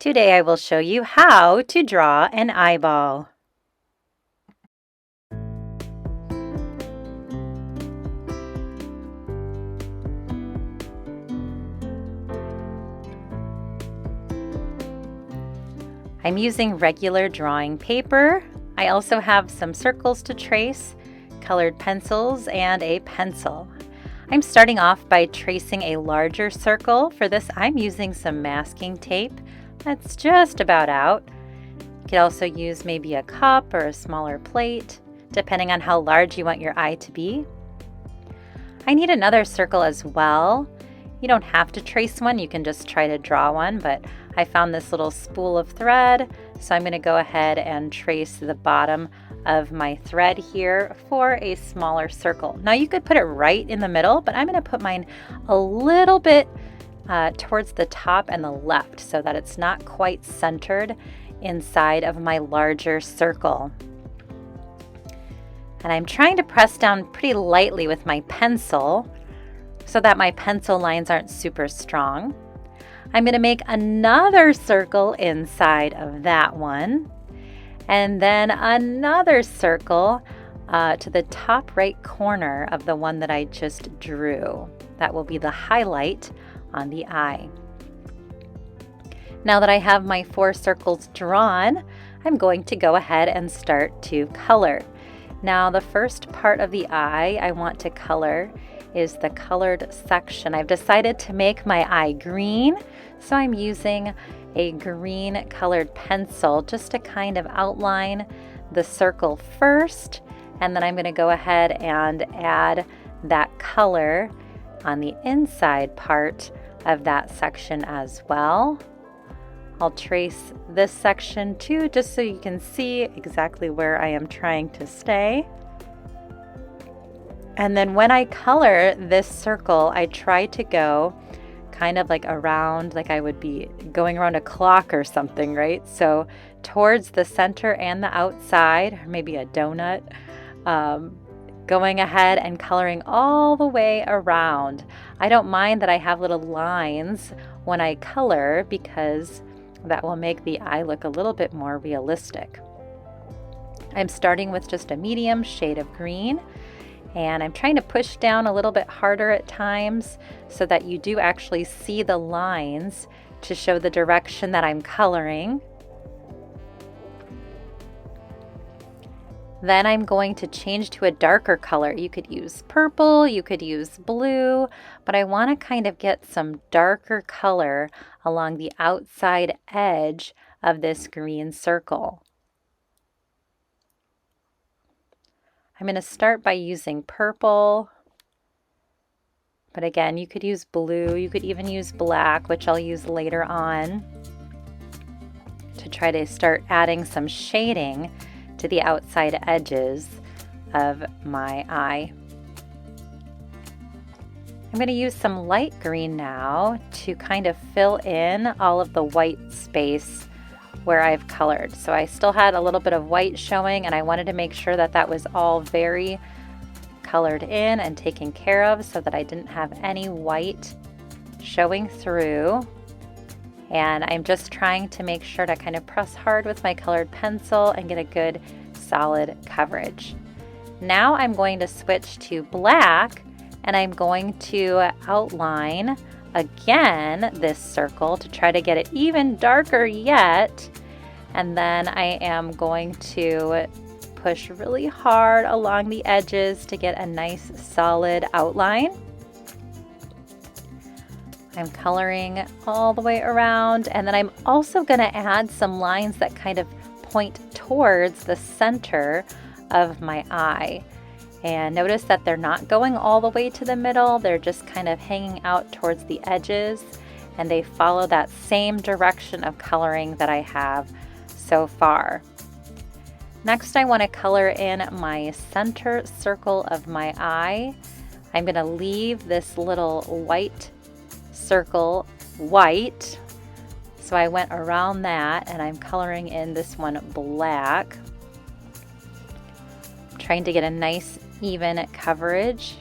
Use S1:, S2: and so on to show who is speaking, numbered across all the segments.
S1: Today I will show you how to draw an eyeball. I'm using regular drawing paper. I also have some circles to trace, colored pencils, and a pencil. I'm starting off by tracing a larger circle. For this, I'm using some masking tape. That's just about out. You could also use maybe a cup or a smaller plate, depending on how large you want your eye to be. I need another circle as well. You don't have to trace one, you can just try to draw one, but I found this little spool of thread, so I'm going to go ahead and trace the bottom of my thread here for a smaller circle. Now you could put it right in the middle, but I'm going to put mine a little bit towards the top and the left so that it's not quite centered inside of my larger circle. And I'm trying to press down pretty lightly with my pencil so that my pencil lines aren't super strong. I'm going to make another circle inside of that one, and then another circle to the top right corner of the one that I just drew. That will be the highlight on the eye. Now that I have my 4 circles drawn, I'm going to go ahead and start to color. Now the first part of the eye I want to color is the colored section. I've decided to make my eye green, so I'm using a green colored pencil just to kind of outline the circle first, and then I'm going to go ahead and add that color on the inside part of that section as well. I'll trace this section too, just so you can see exactly where I am trying to stay. And then when I color this circle, I try to go kind of like around, like I would be going around a clock or something, right? So towards the center and the outside, or maybe a donut, going ahead and coloring all the way around. I don't mind that I have little lines when I color because that will make the eye look a little bit more realistic. I'm starting with just a medium shade of green, and I'm trying to push down a little bit harder at times so that you do actually see the lines to show the direction that I'm coloring. Then I'm going to change to a darker color. You could use purple, you could use blue, but I want to kind of get some darker color along the outside edge of this green circle. I'm going to start by using purple, but again, you could use blue, you could even use black, which I'll use later on to try to start adding some shading to the outside edges of my eye. I'm going to use some light green now to kind of fill in all of the white space where I've colored. So I still had a little bit of white showing, and I wanted to make sure that that was all very colored in and taken care of so that I didn't have any white showing through. And I'm just trying to make sure to kind of press hard with my colored pencil and get a good solid coverage. Now I'm going to switch to black, and I'm going to outline again this circle to try to get it even darker yet. And then I am going to push really hard along the edges to get a nice solid outline. I'm coloring all the way around, and then I'm also going to add some lines that kind of point towards the center of my eye. And notice that they're not going all the way to the middle, they're just kind of hanging out towards the edges, and they follow that same direction of coloring that I have so far. Next, I want to color in my center circle of my eye. I'm going to leave this little white circle white. So I went around that, and I'm coloring in this one black. I'm trying to get a nice even coverage.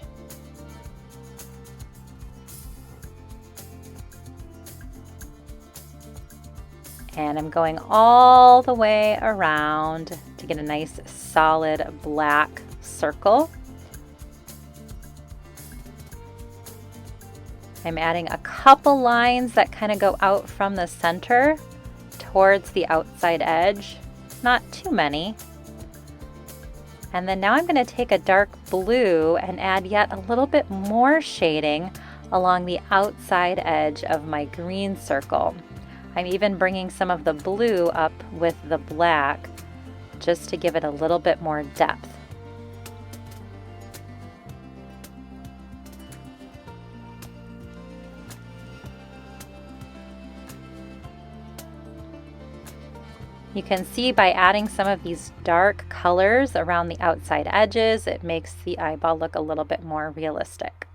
S1: And I'm going all the way around to get a nice solid black circle. I'm adding a couple lines that kind of go out from the center towards the outside edge, not too many. And then now I'm going to take a dark blue and add yet a little bit more shading along the outside edge of my green circle. I'm even bringing some of the blue up with the black just to give it a little bit more depth. You can see by adding some of these dark colors around the outside edges, it makes the eyeball look a little bit more realistic.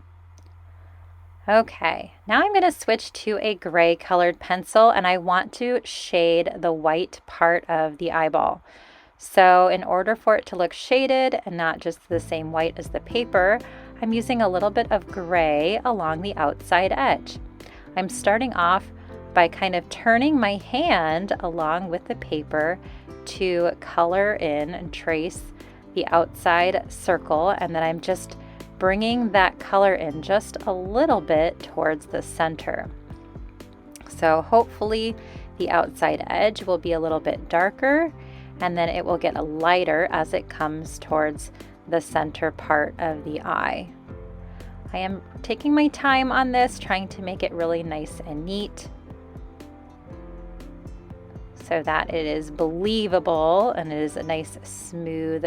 S1: Okay, now I'm going to switch to a gray colored pencil and I want to shade the white part of the eyeball. So in order for it to look shaded and not just the same white as the paper, I'm using a little bit of gray along the outside edge. I'm starting off by kind of turning my hand along with the paper to color in and trace the outside circle, and then I'm just bringing that color in just a little bit towards the center. So hopefully the outside edge will be a little bit darker, and then it will get a lighter as it comes towards the center part of the eye. I am taking my time on this, trying to make it really nice and neat, so that it is believable and it is a nice smooth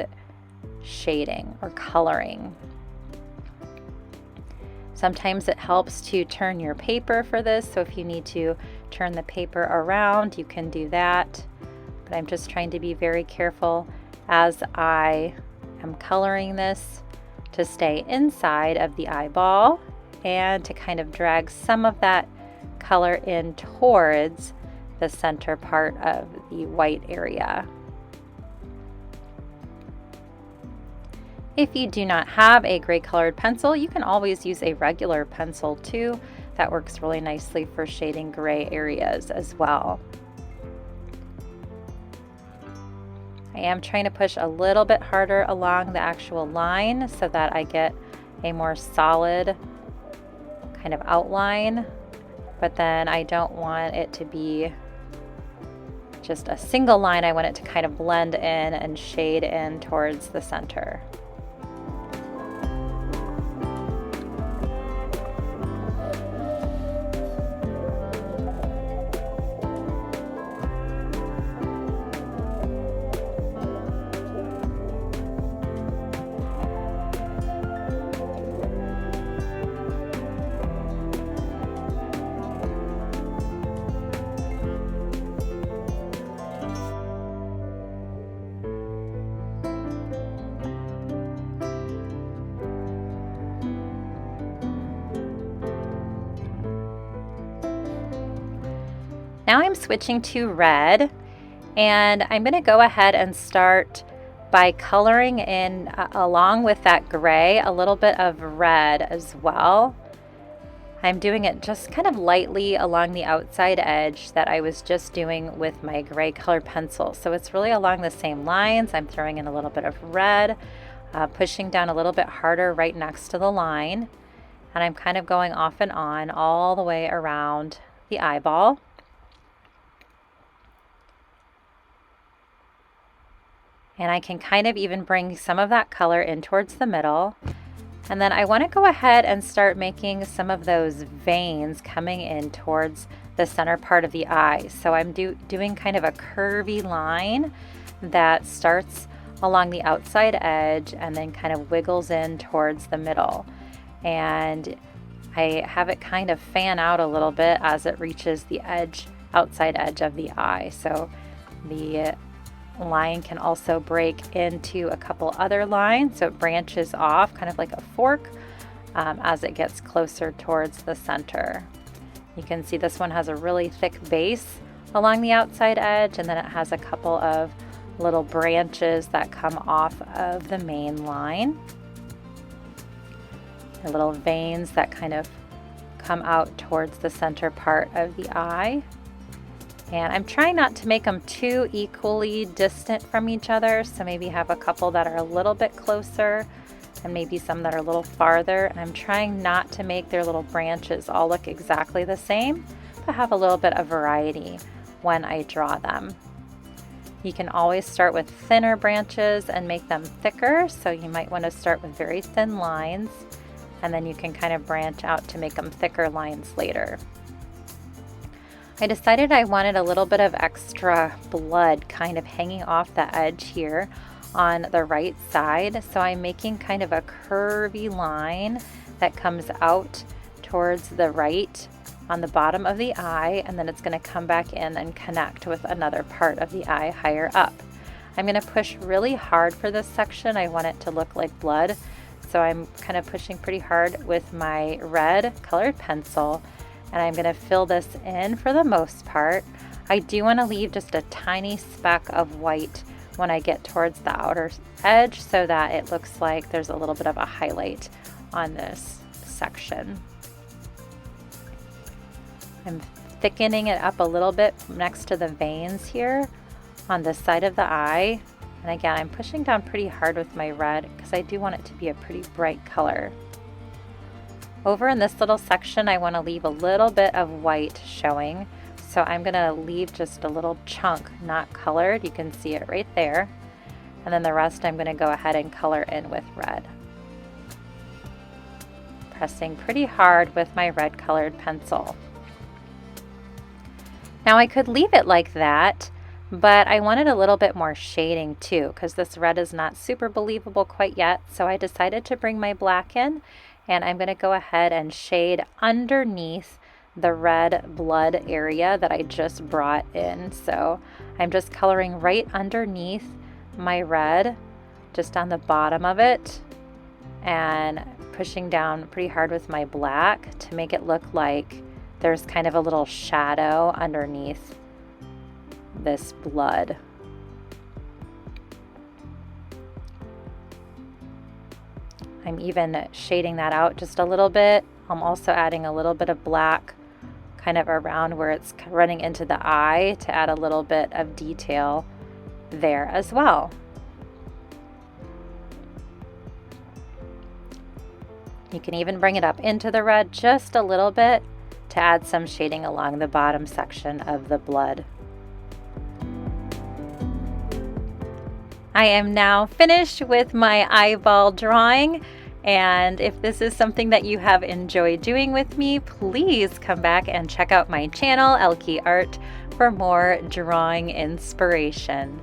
S1: shading or coloring. Sometimes it helps to turn your paper for this, so if you need to turn the paper around, you can do that. But I'm just trying to be very careful as I am coloring this to stay inside of the eyeball and to kind of drag some of that color in towards the center part of the white area. If you do not have a gray colored pencil, you can always use a regular pencil too. That works really nicely for shading gray areas as well. I am trying to push a little bit harder along the actual line so that I get a more solid kind of outline, but then I don't want it to be just a single line. I want it to kind of blend in and shade in towards the center. Now I'm switching to red, and I'm going to go ahead and start by coloring in along with that gray a little bit of red as well. I'm doing it just kind of lightly along the outside edge that I was just doing with my gray colored pencil. So it's really along the same lines. I'm throwing in a little bit of red, pushing down a little bit harder right next to the line, and I'm kind of going off and on all the way around the eyeball. And I can kind of even bring some of that color in towards the middle. And then I want to go ahead and start making some of those veins coming in towards the center part of the eye. So I'm doing kind of a curvy line that starts along the outside edge and then kind of wiggles in towards the middle. And I have it kind of fan out a little bit as it reaches the edge, outside edge of the eye. So the line can also break into a couple other lines, so it branches off kind of like a fork as it gets closer towards the center. You can see this one has a really thick base along the outside edge, and then it has a couple of little branches that come off of the main line. The little veins that kind of come out towards the center part of the eye. And I'm trying not to make them too equally distant from each other, so maybe have a couple that are a little bit closer and maybe some that are a little farther. And I'm trying not to make their little branches all look exactly the same, but have a little bit of variety when I draw them. You can always start with thinner branches and make them thicker, so you might want to start with very thin lines, and then you can kind of branch out to make them thicker lines later. I decided I wanted a little bit of extra blood kind of hanging off the edge here on the right side, so I'm making kind of a curvy line that comes out towards the right on the bottom of the eye, and then it's going to come back in and connect with another part of the eye higher up. I'm going to push really hard for this section. I want it to look like blood, so I'm kind of pushing pretty hard with my red colored pencil, and I'm going to fill this in for the most part. I do want to leave just a tiny speck of white when I get towards the outer edge so that it looks like there's a little bit of a highlight on this section. I'm thickening it up a little bit next to the veins here on this side of the eye. And again, I'm pushing down pretty hard with my red because I do want it to be a pretty bright color. Over in this little section, I want to leave a little bit of white showing. So I'm going to leave just a little chunk not colored. You can see it right there. And then the rest I'm going to go ahead and color in with red. Pressing pretty hard with my red colored pencil. Now I could leave it like that, but I wanted a little bit more shading too, because this red is not super believable quite yet. So I decided to bring my black in, and I'm going to go ahead and shade underneath the red blood area that I just brought in. So I'm just coloring right underneath my red, just on the bottom of it, and pushing down pretty hard with my black to make it look like there's kind of a little shadow underneath this blood. I'm even shading that out just a little bit. I'm also adding a little bit of black kind of around where it's running into the eye to add a little bit of detail there as well. You can even bring it up into the red just a little bit to add some shading along the bottom section of the blood. I am now finished with my eyeball drawing, and if this is something that you have enjoyed doing with me, please come back and check out my channel, Elke Art, for more drawing inspiration.